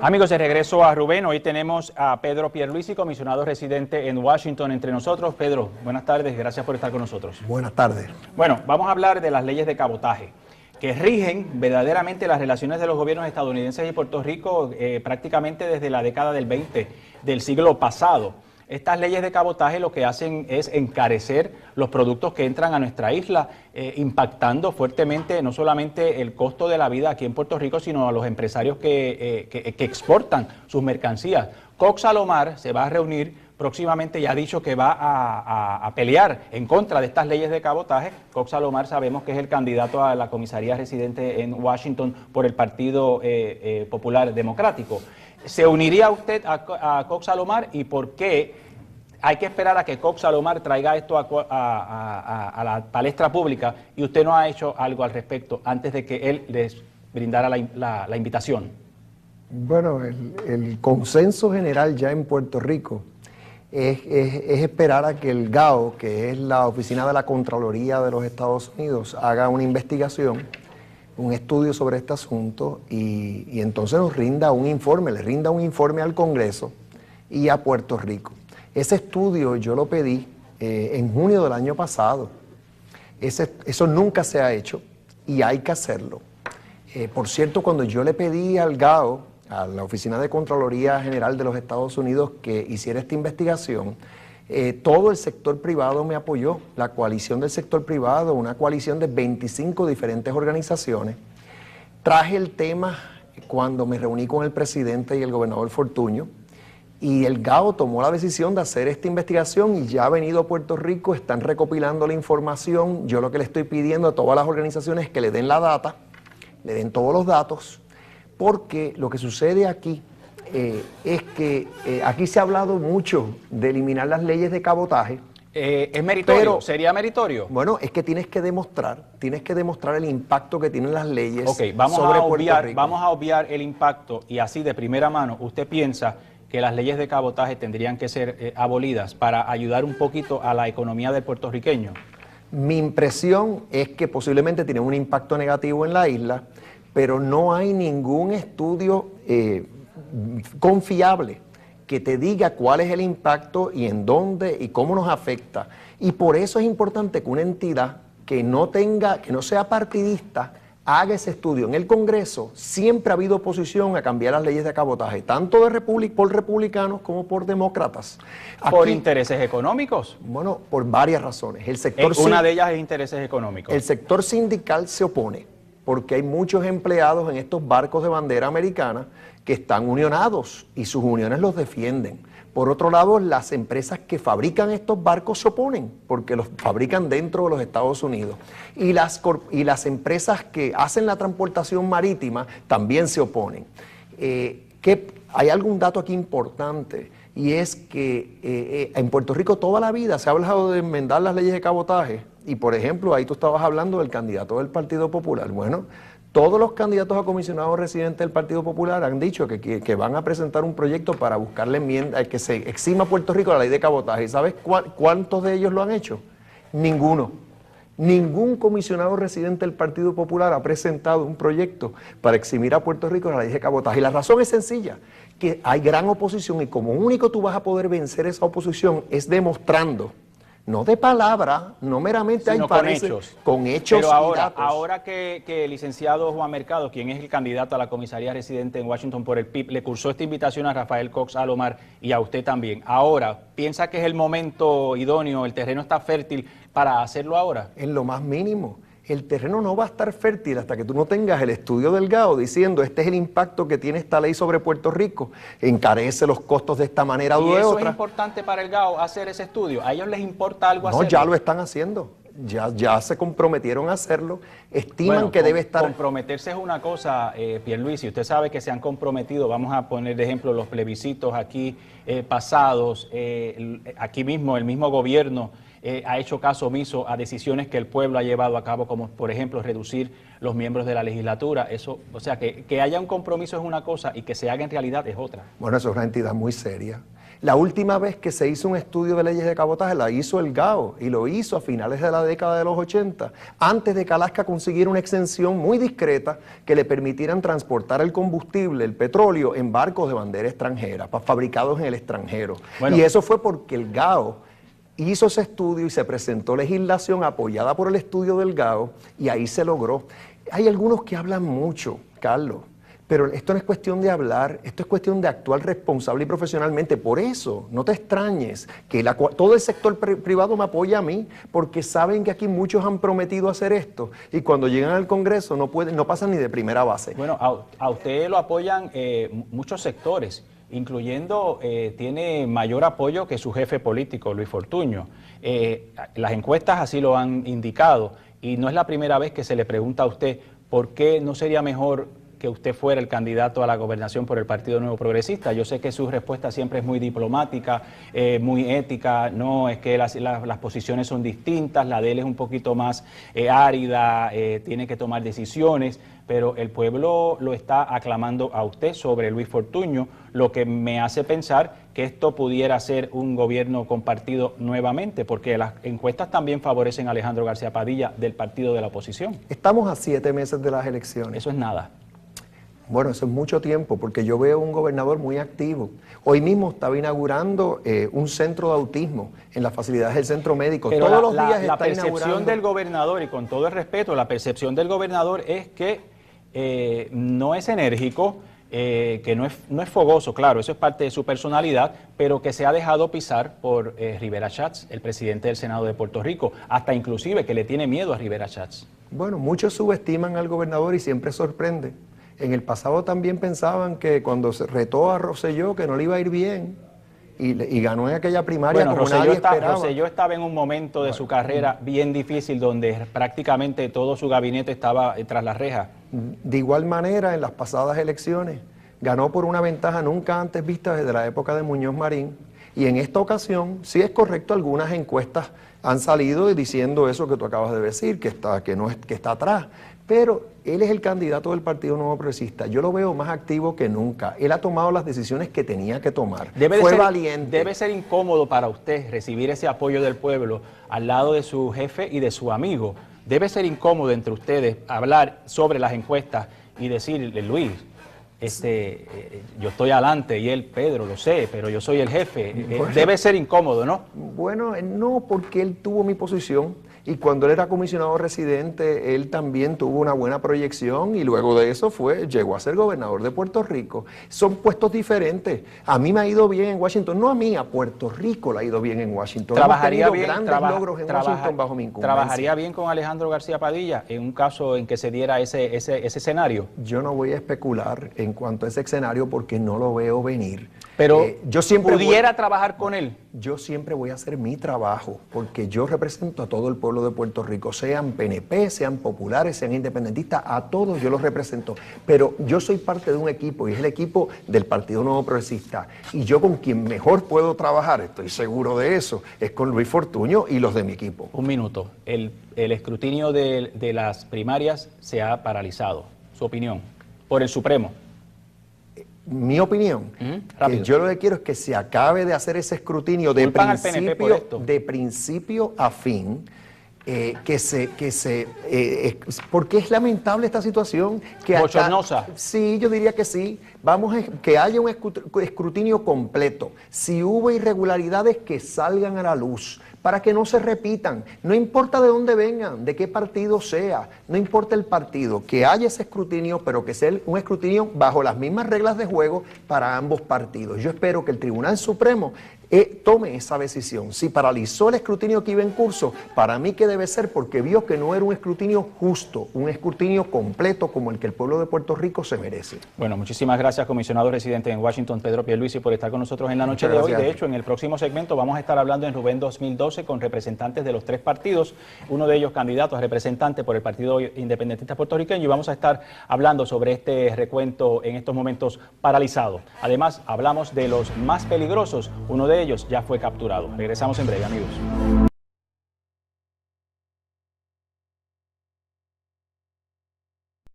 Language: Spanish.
Amigos, de regreso a Rubén, hoy tenemos a Pedro Pierluisi, comisionado residente en Washington, entre nosotros. Pedro, buenas tardes, gracias por estar con nosotros. Buenas tardes. Bueno, vamos a hablar de las leyes de cabotaje, que rigen verdaderamente las relaciones de los gobiernos estadounidenses y Puerto Rico prácticamente desde la década del 20 del siglo pasado. Estas leyes de cabotaje lo que hacen es encarecer los productos que entran a nuestra isla, impactando fuertemente no solamente el costo de la vida aquí en Puerto Rico, sino a los empresarios que exportan sus mercancías. Cox Salomar se va a reunir próximamente y ha dicho que va a pelear en contra de estas leyes de cabotaje. Cox Salomar sabemos que es el candidato a la comisaría residente en Washington por el Partido Popular Democrático. ¿Se uniría usted a Cox Salomar y por qué hay que esperar a que Cox Salomar traiga esto a la palestra pública y usted no ha hecho algo al respecto antes de que él les brindara la invitación? Bueno, el consenso general ya en Puerto Rico es esperar a que el GAO, que es la Oficina de la Contraloría de los Estados Unidos, haga una investigación, un estudio sobre este asunto y entonces nos rinda un informe, le rinda un informe al Congreso y a Puerto Rico. Ese estudio yo lo pedí en junio del año pasado. Eso nunca se ha hecho y hay que hacerlo. Por cierto, cuando yo le pedí al GAO, a la Oficina de Contraloría General de los Estados Unidos, que hiciera esta investigación, todo el sector privado me apoyó, la coalición del sector privado, una coalición de 25 diferentes organizaciones. Traje el tema cuando me reuní con el presidente y el gobernador Fortuño, y el GAO tomó la decisión de hacer esta investigación y ya ha venido a Puerto Rico, están recopilando la información. Yo lo que le estoy pidiendo a todas las organizaciones es que le den la data, le den todos los datos, porque lo que sucede aquí es que aquí se ha hablado mucho de eliminar las leyes de cabotaje. ¿Es meritorio? Pero, ¿sería meritorio? Bueno, es que tienes que demostrar el impacto que tienen las leyes sobre Puerto Rico. Vamos a obviar el impacto y así de primera mano, ¿usted piensa que las leyes de cabotaje tendrían que ser abolidas para ayudar un poquito a la economía del puertorriqueño? Mi impresión es que posiblemente tienen un impacto negativo en la isla, pero no hay ningún estudio confiable que te diga cuál es el impacto y en dónde y cómo nos afecta. Y por eso es importante que una entidad que no sea partidista haga ese estudio. En el Congreso siempre ha habido oposición a cambiar las leyes de cabotaje, tanto por republicanos como por demócratas. ¿Por intereses económicos? Bueno, por varias razones. Una de ellas es intereses económicos. El sector sindical se opone, porque hay muchos empleados en estos barcos de bandera americana que están unionados y sus uniones los defienden. Por otro lado, las empresas que fabrican estos barcos se oponen porque los fabrican dentro de los Estados Unidos. Y las empresas que hacen la transportación marítima también se oponen. Hay algún dato aquí importante y es que en Puerto Rico toda la vida se ha hablado de enmendar las leyes de cabotaje y, por ejemplo, ahí tú estabas hablando del candidato del Partido Popular. Bueno, todos los candidatos a comisionados residentes del Partido Popular han dicho que van a presentar un proyecto para buscarle enmienda, que se exima a Puerto Rico la ley de cabotaje. ¿Y sabes cuántos de ellos lo han hecho? Ninguno. Ningún comisionado residente del Partido Popular ha presentado un proyecto para eximir a Puerto Rico de la ley de cabotaje. Y la razón es sencilla, que hay gran oposición y como único tú vas a poder vencer esa oposición es demostrando, no de palabra, no meramente sino con hechos. Con hechos. Pero y datos. Ahora que el licenciado Juan Mercado, quien es el candidato a la comisaría residente en Washington por el PIB, le cursó esta invitación a Rafael Cox Salomar y a usted también. Ahora, ¿piensa que es el momento idóneo, el terreno está fértil para hacerlo ahora? En lo más mínimo. El terreno no va a estar fértil hasta que tú no tengas el estudio del GAO diciendo este es el impacto que tiene esta ley sobre Puerto Rico, encarece los costos de esta manera o de otra. ¿Y eso es importante para el GAO hacer ese estudio? ¿A ellos les importa algo hacerlo? No, ya lo están haciendo. Ya se comprometieron a hacerlo, estiman que debe estar... Comprometerse es una cosa, Pierluisi, usted sabe que se han comprometido, vamos a poner de ejemplo los plebiscitos aquí pasados, aquí mismo, el mismo gobierno ha hecho caso omiso a decisiones que el pueblo ha llevado a cabo, como por ejemplo reducir los miembros de la legislatura. Eso, o sea, que haya un compromiso es una cosa y que se haga en realidad es otra. Bueno, eso es una entidad muy seria. La última vez que se hizo un estudio de leyes de cabotaje la hizo el GAO y lo hizo a finales de la década de los 80, antes de que Alaska consiguiera una exención muy discreta que le permitieran transportar el combustible, el petróleo, en barcos de bandera extranjera, fabricados en el extranjero. Bueno. Y eso fue porque el GAO hizo ese estudio y se presentó legislación apoyada por el estudio del GAO y ahí se logró. Hay algunos que hablan mucho, Carlos, pero esto no es cuestión de hablar, esto es cuestión de actuar responsable y profesionalmente. Por eso, no te extrañes que todo el sector privado me apoya a mí, porque saben que aquí muchos han prometido hacer esto y cuando llegan al Congreso no pasan ni de primera base. Bueno, a usted lo apoyan muchos sectores, incluyendo, tiene mayor apoyo que su jefe político, Luis Fortuño. Las encuestas así lo han indicado y no es la primera vez que se le pregunta a usted por qué no sería mejor que usted fuera el candidato a la gobernación por el Partido Nuevo Progresista. Yo sé que su respuesta siempre es muy diplomática, muy ética, no, es que las posiciones son distintas, la de él es un poquito más árida, tiene que tomar decisiones, pero el pueblo lo está aclamando a usted sobre Luis Fortuño, lo que me hace pensar que esto pudiera ser un gobierno compartido nuevamente, porque las encuestas también favorecen a Alejandro García Padilla del partido de la oposición. Estamos a 7 meses de las elecciones. Eso es nada. Bueno, eso es mucho tiempo, porque yo veo un gobernador muy activo. Hoy mismo estaba inaugurando un centro de autismo en las facilidades del centro médico. Pero todos los días la está percepción inaugurando. del gobernador, y con todo el respeto, la percepción del gobernador es que no es enérgico, que no es fogoso, claro, eso es parte de su personalidad, pero que se ha dejado pisar por Rivera Schatz, el presidente del Senado de Puerto Rico, hasta inclusive que le tiene miedo a Rivera Schatz. Bueno, muchos subestiman al gobernador y siempre sorprende. En el pasado también pensaban que cuando se retó a Rosselló que no le iba a ir bien y ganó en aquella primaria como nadie esperaba. Rosselló estaba en un momento de su carrera bien difícil donde prácticamente todo su gabinete estaba tras las rejas. De igual manera, en las pasadas elecciones, ganó por una ventaja nunca antes vista desde la época de Muñoz Marín. Y en esta ocasión, sí es correcto, algunas encuestas han salido diciendo eso que tú acabas de decir, que está atrás. Pero él es el candidato del Partido Nuevo Progresista. Yo lo veo más activo que nunca. Él ha tomado las decisiones que tenía que tomar. Fue valiente. Debe ser incómodo para usted recibir ese apoyo del pueblo al lado de su jefe y de su amigo. Debe ser incómodo entre ustedes hablar sobre las encuestas y decirle, Luis, yo estoy adelante y él, Pedro, lo sé, pero yo soy el jefe. Bueno, debe ser incómodo, ¿no? Bueno, no, porque él tuvo mi posición. Y cuando él era comisionado residente, él también tuvo una buena proyección y luego de eso llegó a ser gobernador de Puerto Rico. Son puestos diferentes. A mí me ha ido bien en Washington, no a mí, a Puerto Rico le ha ido bien en Washington. Trabajaría bien, grandes logros en Washington bajo mi incumbencia. ¿Trabajaría bien con Alejandro García Padilla en un caso en que se diera ese escenario? Yo no voy a especular en cuanto a ese escenario porque no lo veo venir. Pero yo siempre ¿pudiera trabajar con él? Yo siempre voy a hacer mi trabajo, porque yo represento a todo el pueblo de Puerto Rico, sean PNP, sean populares, sean independentistas, a todos yo los represento. Pero yo soy parte de un equipo, y es el equipo del Partido Nuevo Progresista. Y yo con quien mejor puedo trabajar, estoy seguro de eso, es con Luis Fortuño y los de mi equipo. Un minuto. El escrutinio de las primarias se ha paralizado. Su opinión, por el Supremo. Mi opinión, que yo lo que quiero es que se acabe de hacer ese escrutinio de principio a fin, porque es lamentable esta situación. Bochornosa. Sí, yo diría que sí. Vamos a que haya un escrutinio completo. Si hubo irregularidades, que salgan a la luz, para que no se repitan. No importa de dónde vengan, de qué partido sea, no importa el partido, que haya ese escrutinio, pero que sea un escrutinio bajo las mismas reglas de juego para ambos partidos. Yo espero que el Tribunal Supremo tome esa decisión. Si paralizó el escrutinio que iba en curso, para mí que debe ser porque vio que no era un escrutinio justo, un escrutinio completo como el que el pueblo de Puerto Rico se merece. Bueno, muchísimas gracias, comisionado residente en Washington, Pedro Pierluisi, por estar con nosotros en la noche de hoy. De hecho, en el próximo segmento vamos a estar hablando en Rubén 2012 con representantes de los 3 partidos, uno de ellos candidato a representante por el Partido Independentista Puertorriqueño, y vamos a estar hablando sobre este recuento en estos momentos paralizado. Además, hablamos de los más peligrosos, uno de ellos ya fue capturado. Regresamos en breve, amigos.